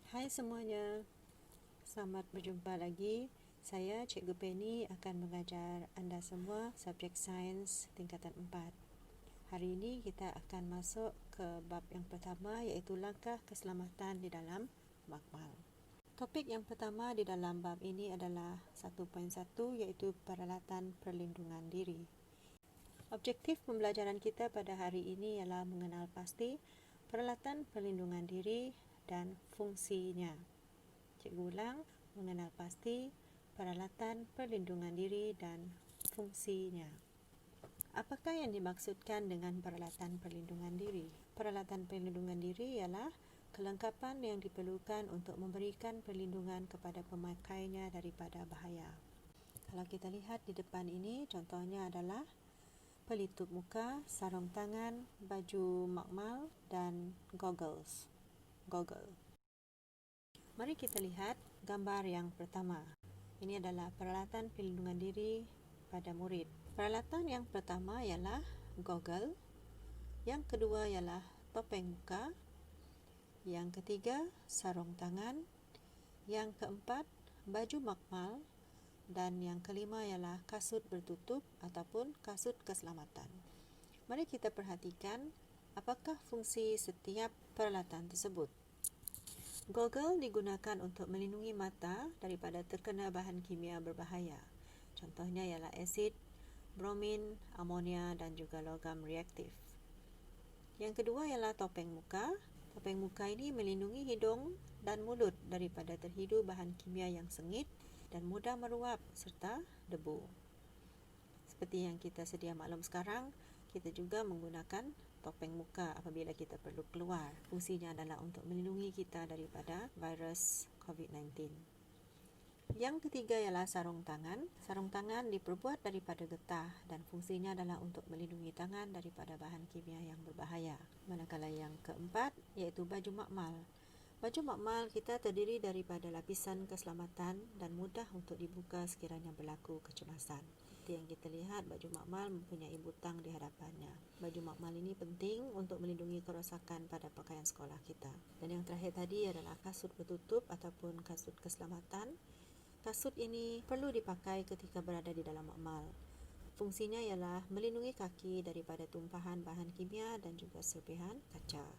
Hai semuanya, selamat berjumpa lagi. Saya Cikgu Penny akan mengajar anda semua subjek sains tingkatan 4. Hari ini kita akan masuk ke bab yang pertama, iaitu langkah keselamatan di dalam makmal. Topik yang pertama di dalam bab ini adalah 1.1, iaitu peralatan perlindungan diri. Objektif pembelajaran kita pada hari ini ialah mengenal pasti peralatan perlindungan diri dan fungsinya. Cikgu ulang, mengenal pasti peralatan perlindungan diri dan fungsinya. Apakah yang dimaksudkan dengan peralatan perlindungan diri? Peralatan perlindungan diri ialah kelengkapan yang diperlukan untuk memberikan perlindungan kepada pemakainya daripada bahaya. Kalau kita lihat di depan ini, contohnya adalah pelitup muka, sarung tangan, baju makmal dan goggles. Mari kita lihat gambar yang pertama. Ini adalah peralatan perlindungan diri pada murid. Peralatan yang pertama ialah goggle, yang kedua ialah topeng muka, yang ketiga sarung tangan, yang keempat baju makmal, dan yang kelima ialah kasut bertutup ataupun kasut keselamatan. Mari kita perhatikan apakah fungsi setiap peralatan tersebut. Goggle digunakan untuk melindungi mata daripada terkena bahan kimia berbahaya. Contohnya ialah asid, bromin, amonia dan juga logam reaktif. Yang kedua ialah topeng muka. Topeng muka ini melindungi hidung dan mulut daripada terhidu bahan kimia yang sengit dan mudah meruap serta debu. Seperti yang kita sedia maklum sekarang, kita juga menggunakan topeng muka apabila kita perlu keluar. Fungsinya adalah untuk melindungi kita daripada virus COVID-19. Yang ketiga ialah sarung tangan. Sarung tangan diperbuat daripada getah dan fungsinya adalah untuk melindungi tangan daripada bahan kimia yang berbahaya. Manakala yang keempat iaitu baju makmal. Baju makmal kita terdiri daripada lapisan keselamatan dan mudah untuk dibuka sekiranya berlaku kecemasan. Seperti yang kita lihat, baju makmal mempunyai butang di hadapannya. Baju makmal ini penting untuk melindungi kerosakan pada pakaian sekolah kita. Dan yang terakhir tadi adalah kasut bertutup ataupun kasut keselamatan. Kasut ini perlu dipakai ketika berada di dalam makmal. Fungsinya ialah melindungi kaki daripada tumpahan bahan kimia dan juga serpihan kaca.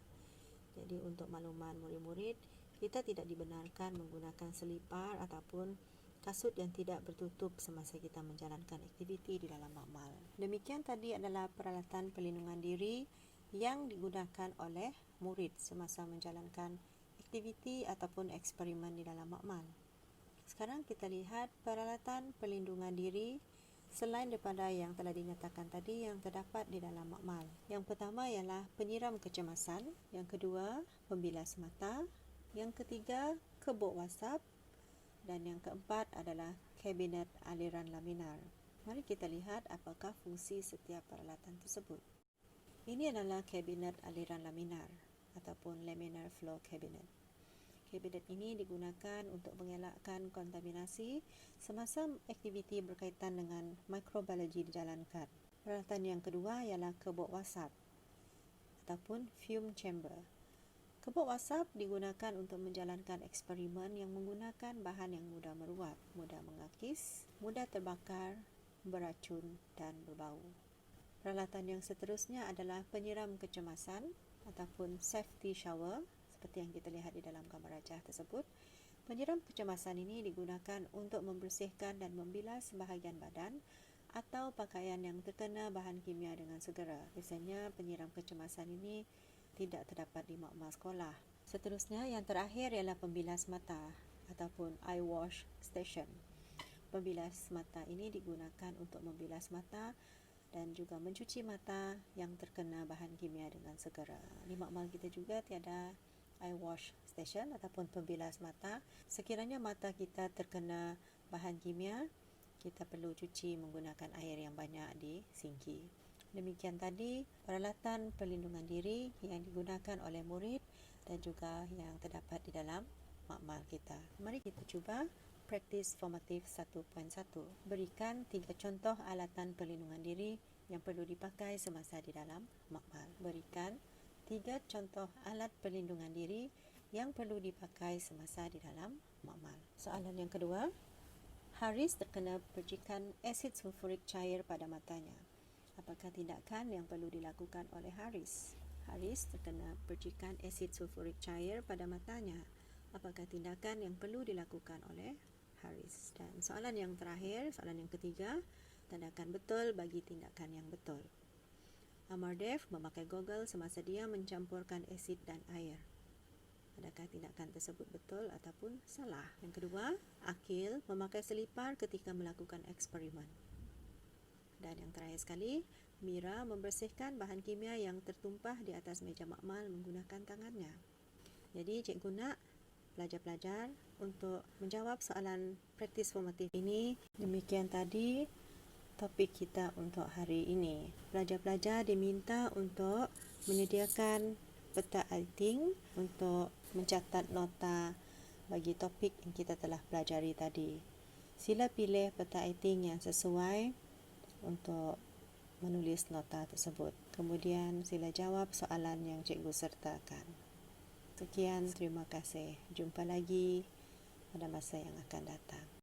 Jadi untuk makluman murid-murid, kita tidak dibenarkan menggunakan selipar ataupun kasut yang tidak bertutup semasa kita menjalankan aktiviti di dalam makmal. Demikian tadi adalah peralatan perlindungan diri yang digunakan oleh murid semasa menjalankan aktiviti ataupun eksperimen di dalam makmal. Sekarang kita lihat peralatan perlindungan diri selain daripada yang telah dinyatakan tadi yang terdapat di dalam makmal. Yang pertama ialah penyiram kecemasan, yang kedua pembilas mata, yang ketiga kebok wasap dan yang keempat adalah kabinet aliran laminar. Mari kita lihat apakah fungsi setiap peralatan tersebut. Ini adalah kabinet aliran laminar ataupun laminar flow cabinet. Kabinet ini digunakan untuk mengelakkan kontaminasi semasa aktiviti berkaitan dengan mikrobiologi dijalankan. Peralatan yang kedua ialah kebok wasap ataupun fume chamber. Kebok wasap digunakan untuk menjalankan eksperimen yang menggunakan bahan yang mudah meruap, mudah mengakis, mudah terbakar, beracun dan berbau. Peralatan yang seterusnya adalah penyiram kecemasan ataupun safety shower. Seperti yang kita lihat di dalam gambar rajah tersebut, penyiram kecemasan ini digunakan untuk membersihkan dan membilas bahagian badan atau pakaian yang terkena bahan kimia dengan segera. Biasanya penyiram kecemasan ini tidak terdapat di makmal sekolah. Seterusnya, yang terakhir ialah pembilas mata ataupun eye wash station. Pembilas mata ini digunakan untuk membilas mata dan juga mencuci mata yang terkena bahan kimia dengan segera. Di makmal kita juga tiada eye wash station ataupun pembilas mata. Sekiranya mata kita terkena bahan kimia, kita perlu cuci menggunakan air yang banyak di sinki. Demikian tadi peralatan perlindungan diri yang digunakan oleh murid dan juga yang terdapat di dalam makmal kita. Mari kita cuba praktis formatif 1.1. Berikan 3 contoh alatan perlindungan diri yang perlu dipakai semasa di dalam makmal. Berikan 3 contoh alat perlindungan diri yang perlu dipakai semasa di dalam makmal. Soalan yang kedua, Haris terkena percikan asid sulfurik cair pada matanya. Apakah tindakan yang perlu dilakukan oleh Haris? Haris terkena percikan asid sulfurik cair pada matanya. Apakah tindakan yang perlu dilakukan oleh Haris? Dan soalan yang terakhir, soalan yang ketiga, tandahkan betul bagi tindakan yang betul. Amardev memakai goggle semasa dia mencampurkan asid dan air. Adakah tindakan tersebut betul ataupun salah? Yang kedua, Akil memakai selipar ketika melakukan eksperimen. Dan yang terakhir sekali, Mira membersihkan bahan kimia yang tertumpah di atas meja makmal menggunakan tangannya. Jadi cikgu nak pelajar-pelajar untuk menjawab soalan praktis formatif ini. Demikian tadi topik kita untuk hari ini. Pelajar-pelajar diminta untuk menyediakan peta writing untuk mencatat nota bagi topik yang kita telah pelajari tadi. Sila pilih peta writing yang sesuai untuk menulis nota tersebut. Kemudian sila jawab soalan yang cikgu sertakan. Sekian, terima kasih. Jumpa lagi pada masa yang akan datang.